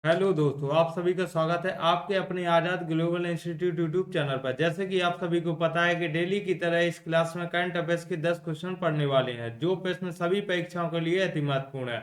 Hello दोस्तों, आप सभी का स्वागत है आपके अपने आजाद ग्लोबल इंस्टीट्यूट यूट्यूब चैनल पर। जैसे कि आप सभी को पता है कि डेली की तरह इस क्लास में करंट अफेयर्स के 10 क्वेश्चन पढ़ने वाले हैं, जो प्रश्न सभी परीक्षाओं के लिए अति महत्वपूर्ण है।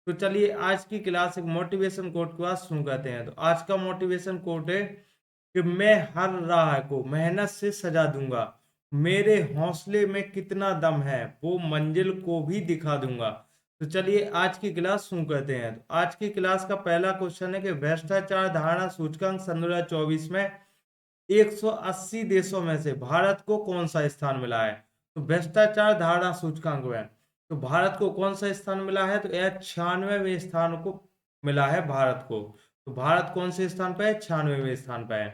तो चलिए आज की क्लास एक मोटिवेशन कोट के बाद शुरू करते हैं। तो आज का मोटिवेशन कोट है कि मैं हर राह को मेहनत से सजा दूंगा, मेरे हौसले में कितना दम है वो मंजिल को भी दिखा दूंगा। तो चलिए आज की क्लास शुरू करते हैं। तो आज की क्लास का पहला क्वेश्चन है कि भ्रष्टाचार धारणा सूचकांक सन 2024 में 180 देशों में से भारत को कौन सा स्थान मिला है। तो भ्रष्टाचार धारणा सूचकांक में तो भारत को कौन सा स्थान मिला है, तो यह 96वें स्थान को मिला है भारत को। तो भारत कौन से स्थान पर है, 96वें स्थान पर है।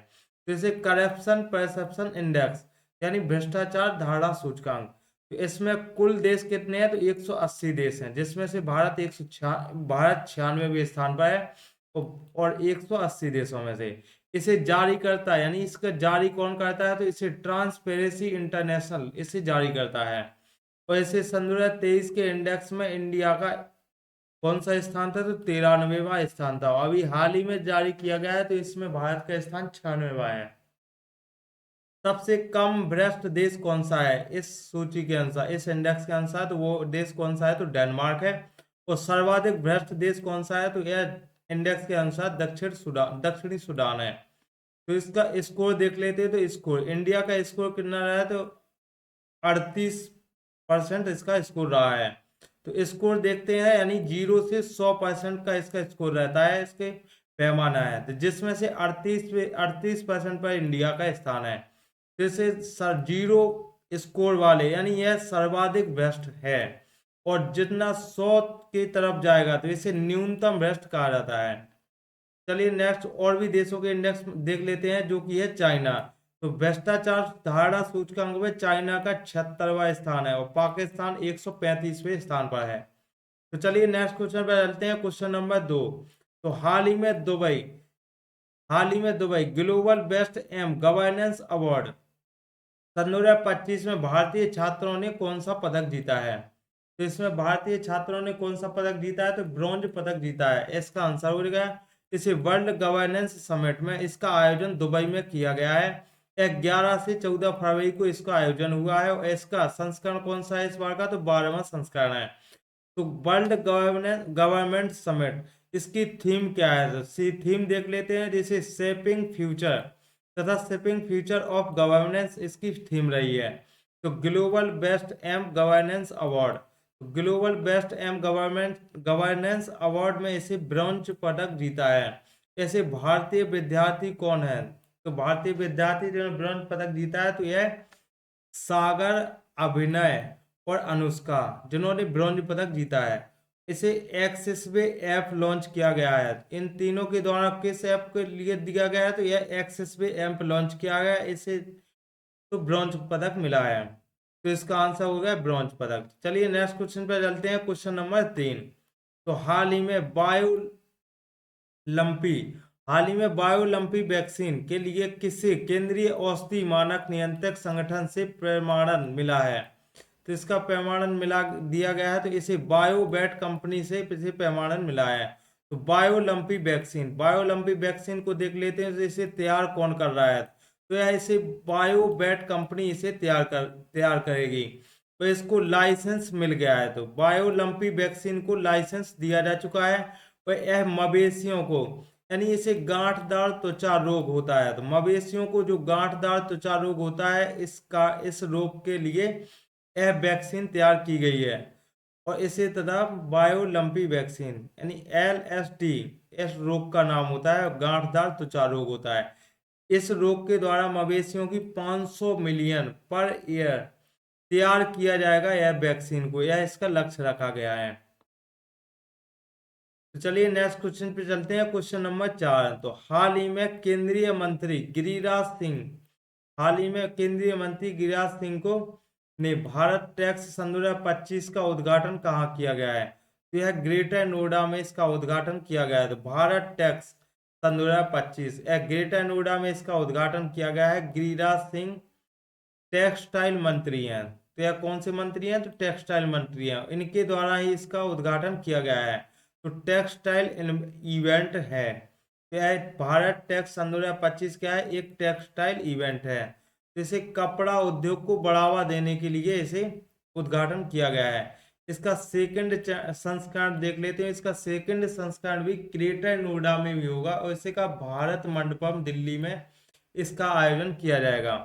तो इसे करप्शन परसेप्शन इंडेक्स यानी भ्रष्टाचार धारणा सूचकांक, तो इसमें कुल देश कितने हैं, तो 180 देश हैं, जिसमें से भारत 96वें स्थान पर है और 180 देशों में से इसे जारी करता है, यानी इसका जारी कौन करता है, तो इसे ट्रांसपेरेंसी इंटरनेशनल इसे जारी करता है। और इसे सन 2023 के इंडेक्स में इंडिया का कौन सा स्थान था, तो 93वां स्थान था। अभी हाल ही में जारी किया गया है, तो इसमें भारत का स्थान 96वां है। सबसे कम भ्रष्ट देश कौन सा है इस सूची के अनुसार, इस इंडेक्स के अनुसार, तो वो देश कौन सा है, तो डेनमार्क है। और सर्वाधिक भ्रष्ट देश कौन सा है, तो यह इंडेक्स के अनुसार दक्षिणी सूडान है। तो इसका स्कोर देख लेते हैं। तो स्कोर इंडिया का स्कोर कितना रहा है, तो 38% इसका स्कोर रहा है। तो स्कोर देखते हैं, यानी 0 से 100% का इसका स्कोर रहता है, इसके पैमाना है, तो जिसमें से 38% पर इंडिया का स्थान है। जैसे सर जीरो स्कोर वाले, यानी यह सर्वाधिक भ्रष्ट है। और जितना 100 की तरफ जाएगा तो इसे न्यूनतम भ्रष्ट कहा जाता है। चलिए नेक्स्ट और भी देशों के इंडेक्स देख लेते हैं, जो कि है चाइना। तो भ्रष्टाचार धारणा सूचकांक में चाइना का 76वां स्थान है और पाकिस्तान 135वें स्थान पर है। तो चलिए नेक्स्ट क्वेश्चन पर चलते हैं, क्वेश्चन नंबर 2। तो हाल ही में Dubai global best M governance award सन 2025 में भारतीय छात्रों ने कौन सा पदक जीता है। तो इसमें भारतीय छात्रों ने कौन सा पदक जीता है, तो ब्रॉन्ज पदक जीता है। इसका आंसर हो गया इसे वर्ल्ड गवर्नेंस समिट में इसका आयोजन दुबई में किया गया है। 11 से 14 फरवरी को इसका आयोजन हुआ है और इसका संस्करण कौन सा है इस बार का, तो 12वां संस्करण है। तो वर्ल्ड गवर्नमेंट समिट इसकी थीम क्या है, तो थीम देख लेते हैं, जैसे शेपिंग फ्यूचर तथा शेपिंग फ्यूचर ऑफ गवर्नेंस इसकी थीम रही है। तो global best M governance award, global best M governance award में इसे ब्रॉन्ज पदक जीता है। ऐसे भारतीय विद्यार्थी कौन है, तो भारतीय विद्यार्थी जो ब्रॉन्ज पदक जीता है, तो यह सागर, अभिनय और अनुष्का, जिन्होंने ब्रॉन्ज पदक जीता है। इसे एक्सिस वे ऐप लॉन्च किया गया है। इन तीनों के द्वारा किस ऐप के लिए दिया गया है, तो यह एक्सिस वे ऐप लॉन्च किया गया है, इसे तो ब्रॉन्ज पदक मिला है। तो इसका आंसर हो गया ब्रॉन्ज पदक। चलिए नेक्स्ट क्वेश्चन पे चलते हैं, क्वेश्चन नंबर 3। तो लंपी हाल ही में बायोलंपी वैक्सीन के लिए किसे केंद्रीय औषधि मानक नियंत्रक संगठन से प्रमाणन मिला है। तो इसका प्रमाणन मिला दिया गया है, तो इसे बायोबैट कंपनी से इसे प्रमाणन मिला है। तो बायोलंपी वैक्सीन को देख लेते हैं, तो इसे तैयार कौन कर रहा है, तो यह इसे बायोबैट कंपनी इसे तैयार करेगी। तो इसको लाइसेंस मिल गया है, तो बायोलंपी वैक्सीन को लाइसेंस दिया जा चुका है। और यह मवेशियों को, यानी इसे गांठदार त्वचा रोग होता है, तो मवेशियों को जो गांठदार त्वचा रोग होता है, इस रोग के लिए यह वैक्सीन तैयार की गई है। और इसे तथा बायोलंपी वैक्सीन यानी LSD इस रोग का नाम होता है, गांठदार त्वचा रोग होता है। इस रोग के द्वारा मवेशियों की 500 मिलियन पर ईयर तैयार किया जाएगा, यह वैक्सीन को, यह इसका लक्ष्य रखा गया है। तो चलिए नेक्स्ट क्वेश्चन पे चलते हैं, क्वेश्चन नंबर 4। तो हाल ही में केंद्रीय मंत्री गिरिराज सिंह को ने भारत टैक्स सन 2025 का उद्घाटन कहाँ किया गया है, तो यह ग्रेटर नोएडा में इसका उद्घाटन किया गया है। तो भारत टैक्स सन 2025 ग्रेटर नोएडा में इसका उद्घाटन किया गया है। गिरिराज सिंह टेक्सटाइल मंत्री हैं, तो यह कौन से मंत्री हैं, तो टेक्सटाइल मंत्री हैं, इनके द्वारा ही इसका उद्घाटन किया गया है। तो टेक्सटाइल इवेंट है। क्या है? भारत टेक्स सन 2025 क्या है? एक टेक्सटाइल इवेंट है। तो इसे कपड़ा उद्योग को बढ़ावा देने के लिए इसे उद्घाटन किया गया है। इसका सेकंड संस्करण देख लेते हैं। इसका सेकंड संस्करण भी ग्रेटर नोएडा में भी होगा और इसे का भारत मंडपम दिल्ली में इसका आयोजन किया जाएगा।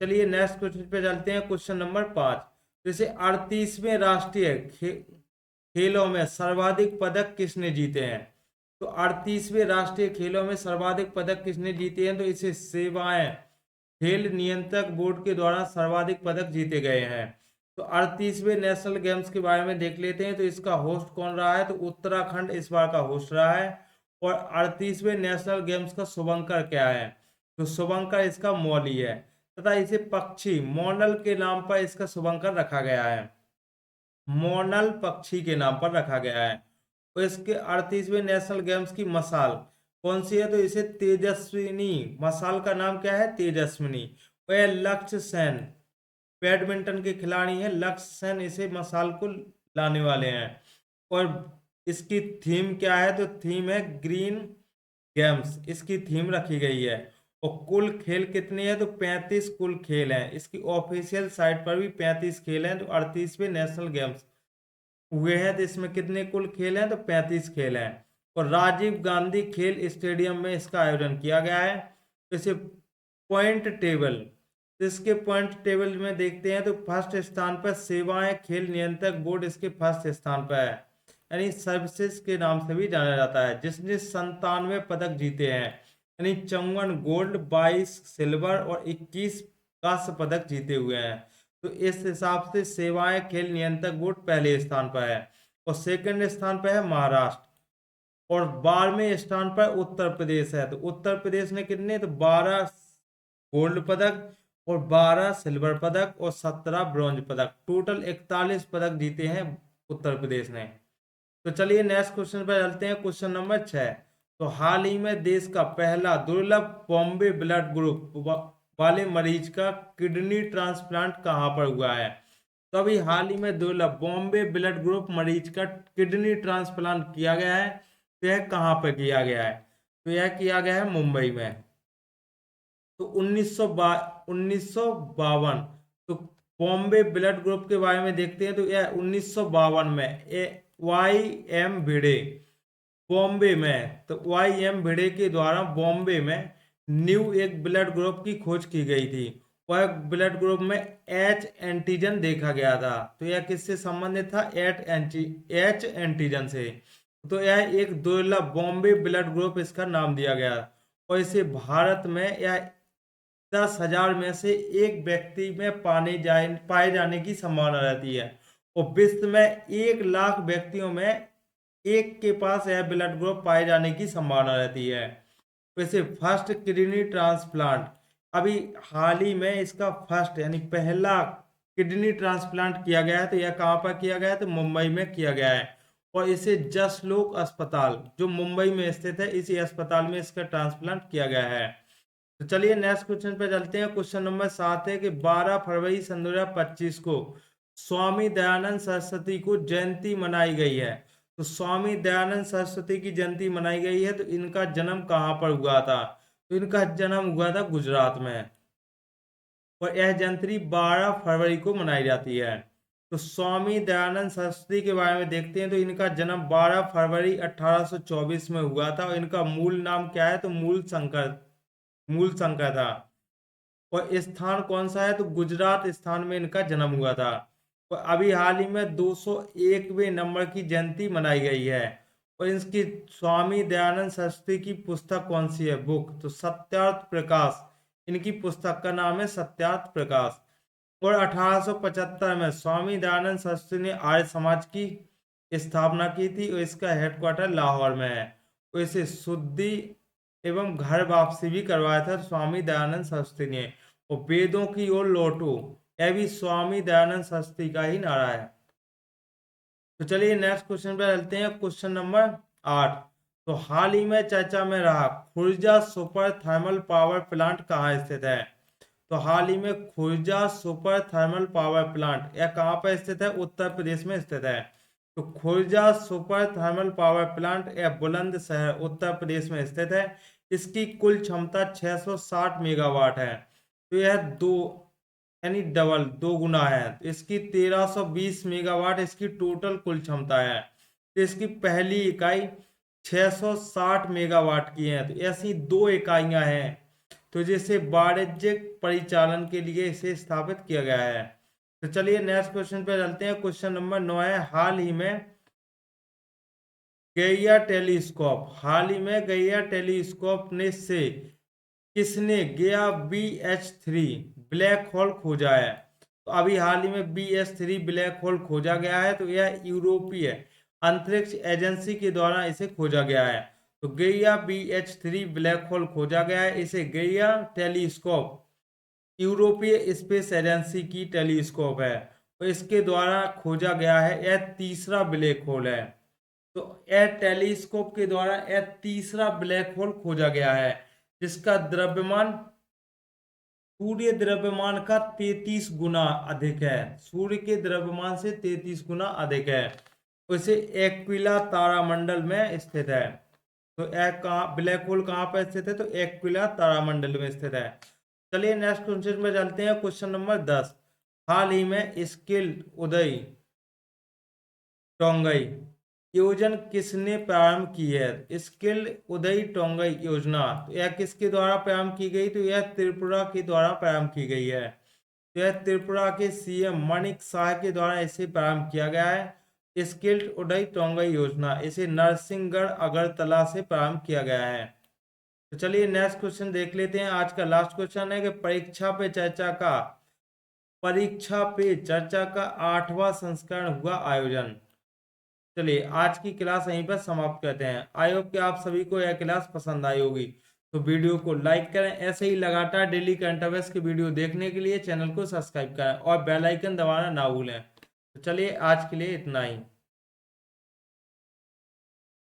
चलिए नेक्स्ट क्वेश्चन पे चलते हैं। Question number 5। जैसे 38वें राष्ट्रीय खेलों में सर्वाधिक पदक किसने जीते हैं? तो 38वें राष्ट्रीय खेलों में सर्वाधिक पदक किसने जीते हैं? तो इसे सेवाएं खेल नियंत्रक बोर्ड के द्वारा सर्वाधिक पदक जीते गए हैं। तो 38वें नेशनल गेम्स के बारे में देख लेते हैं। तो इसका होस्ट कौन रहा है? तो उत्तराखंड इस बार का होस्ट रहा है। और 38वें नेशनल गेम्स का शुभंकर क्या है? तो शुभंकर इसका मौली है तथा इसे पक्षी मोनल के नाम पर इसका शुभंकर रखा गया है। मोनल पक्षी के नाम पर रखा गया है। और इसके 38वें नेशनल गेम्स की मसाल कौन सी है? तो इसे तेजस्विनी, मसाल का नाम क्या है? तेजस्विनी। वह लक्ष्य सेन बैडमिंटन के खिलाड़ी हैं। लक्ष्य सेन इसे मसाल को लाने वाले हैं। और इसकी थीम क्या है? तो थीम है ग्रीन गेम्स, इसकी थीम रखी गई है। और कुल खेल कितने हैं? तो 35 कुल खेल हैं। इसकी ऑफिशियल साइट पर भी 35 खेल हैं। तो 38वें नेशनल गेम्स हुए हैं तो इसमें कितने कुल खेल हैं? तो 35 खेल हैं। और राजीव गांधी खेल स्टेडियम में इसका आयोजन किया गया है। इसे पॉइंट टेबल, तो इसके पॉइंट टेबल में देखते हैं तो फर्स्ट स्थान पर सेवाएं खेल नियंत्रक बोर्ड इसके फर्स्ट स्थान पर है, यानी सर्विसेज के नाम से भी जाना जाता है, जिसने 97 पदक जीते हैं, यानी 54 गोल्ड, 22 सिल्वर और 21 कांस्य पदक जीते हुए हैं। तो इस हिसाब से सेवाएं खेल नियंत्रक बोर्ड पहले स्थान पर है। और सेकंड स्थान पर है महाराष्ट्र। और 12वें स्थान पर उत्तर प्रदेश है। तो उत्तर प्रदेश ने कितने? तो 12 गोल्ड पदक और 12 सिल्वर पदक और 17 ब्रॉन्ज पदक, टोटल 41 पदक जीते हैं उत्तर प्रदेश ने। तो चलिए नेक्स्ट क्वेश्चन पर चलते हैं। Question number 6। तो हाल ही में देश का पहला दुर्लभ बॉम्बे ब्लड ग्रुप वाले मरीज का किडनी ट्रांसप्लांट कहां पर हुआ है? तो अभी हाल ही में दुर्लभ बॉम्बे ब्लड ग्रुप मरीज का किडनी ट्रांसप्लांट किया गया है। तो यह कहां पर किया गया है? तो यह किया गया है मुंबई में। तो 1952। तो बॉम्बे ब्लड ग्रुप के बारे में देखते हैं। तो यह 1952 में वाई एम भिड़े बॉम्बे में, तो वाई एम भिड़े के द्वारा बॉम्बे में न्यू एक ब्लड ग्रुप की खोज की गई थी। वह ब्लड ग्रुप में एच एंटीजन देखा गया था। तो यह किससे संबंधित था? एच एंटीजन से। तो यह एक दुर्लभ बॉम्बे ब्लड ग्रुप इसका नाम दिया गया। और इसे भारत में यह 10,000 में से एक व्यक्ति में पाए जाने की संभावना रहती है। और विश्व में 1 लाख व्यक्तियों में एक के पास यह ब्लड ग्रुप पाए जाने की संभावना रहती है। वैसे फर्स्ट किडनी ट्रांसप्लांट अभी हाल ही में इसका फर्स्ट यानी पहला किडनी ट्रांसप्लांट किया गया है। तो यह कहाँ पर किया गया है? तो मुंबई में किया गया है। और इसे जसलोक अस्पताल जो मुंबई में स्थित है, इसी अस्पताल में इसका ट्रांसप्लांट किया गया है। तो चलिए नेक्स्ट क्वेश्चन पे चलते हैं। क्वेश्चन नंबर 7 है कि 12 फरवरी सन 2025 को स्वामी दयानंद सरस्वती को जयंती मनाई गई है। तो स्वामी दयानंद सरस्वती की जयंती मनाई गई है। तो इनका जन्म कहाँ पर हुआ था? तो इनका जन्म हुआ था गुजरात में। और यह जयंती 12 फरवरी को मनाई जाती है। तो स्वामी दयानंद सरस्वती के बारे में देखते हैं। तो इनका जन्म 12 फरवरी 1824 में हुआ था। और इनका मूल नाम क्या है? तो मूल शंकर था। और स्थान कौन सा है? तो गुजरात स्थान में इनका जन्म हुआ था। और अभी हाल ही में 201वें नंबर की जयंती मनाई गई है। और इसकी स्वामी दयानंद सरस्वती की पुस्तक कौन सी है? बुक तो सत्यार्थ प्रकाश, इनकी पुस्तक का नाम है सत्यार्थ प्रकाश। और 1875 में स्वामी दयानंद सरस्वती ने आर्य समाज की स्थापना की थी और इसका हेडक्वार्टर लाहौर में है। और इसे शुद्धि एवं घर वापसी भी करवाया था स्वामी दयानंद सरस्वती ने। और वेदों की ओर लौटो, यह भी स्वामी दयानंद सरस्वती का ही नारा है। तो चलिए नेक्स्ट क्वेश्चन पे चलते हैं। Question number 8। तो हाल ही में चर्चा में रहा Khurja super thermal power plant कहाँ स्थित है? तो हाल ही में Khurja super thermal power plant यह कहाँ पर स्थित है? उत्तर प्रदेश में स्थित है। तो Khurja super thermal power plant एक बुलंदशहर उत्तर प्रदेश में स्थित है। इसकी कुल क्षमता 660 मेगावाट है। तो यह दो यानी डबल दो गुना है। तो इसकी 1320 मेगावाट इसकी टोटल कुल क्षमता है। तो इसकी पहली इकाई 660 मेगावाट की है। तो ऐसी दो इकाइयां हैं तो जिसे वाणिज्यिक परिचालन के लिए इसे स्थापित किया गया है। तो चलिए नेक्स्ट क्वेश्चन पे चलते हैं। क्वेश्चन नंबर 9 है, हाल ही में गैया टेलीस्कोप ने से किसने गया BH3 ब्लैक होल खोजा है। तो अभी हाल ही में BH3 ब्लैक होल खोजा गया है। तो यह यूरोपीय अंतरिक्ष एजेंसी के द्वारा इसे खोजा गया है। तो गैया BH3 ब्लैक होल खोजा गया है। इसे गैया टेलीस्कोप यूरोपीय स्पेस एजेंसी की टेलीस्कोप है और इसके द्वारा खोजा गया है। यह तीसरा ब्लैक होल है। तो यह टेलीस्कोप के द्वारा यह तीसरा ब्लैक होल खोजा गया है जिसका द्रव्यमान सूर्य द्रव्यमान का 33 गुना अधिक है। सूर्य के द्रव्यमान से 33 गुना अधिक है। उसे एक्विला तारामंडल में स्थित है। तो एक कहाँ ब्लैक होल कहाँ पर स्थित है, तो एक्विला तारामंडल में स्थित है। चलिए नेक्स्ट क्वेश्चन में चलते हैं। क्वेश्चन नंबर 10, हाल ही में स्किल्ड उदय टोंगई योजना किसने प्रारंभ की है। स्किल्ड उदय टोंगई योजना तो यह किसके द्वारा प्रारंभ की गई, तो यह त्रिपुरा के द्वारा प्रारंभ की गई है। तो यह त्रिपुरा के CM मानिक शाह के द्वारा इसे प्रारंभ किया गया है। स्किल्ड उदय टोंगई योजना इसे नरसिंहगढ़ अगरतला से प्रारंभ किया गया है। तो चलिए नेक्स्ट क्वेश्चन देख लेते हैं। आज का लास्ट क्वेश्चन है कि परीक्षा पे चर्चा का 8वां संस्करण हुआ आयोजन। चलिए आज की क्लास यहीं पर समाप्त करते हैं। आई होप कि आप सभी को यह क्लास पसंद आई होगी। तो वीडियो को लाइक करें। ऐसे ही लगातार डेली करंट अफेयर्स की वीडियो देखने के लिए चैनल को सब्सक्राइब करें और बेल आइकन दबाना ना भूलें। तो चलिए आज के लिए इतना ही।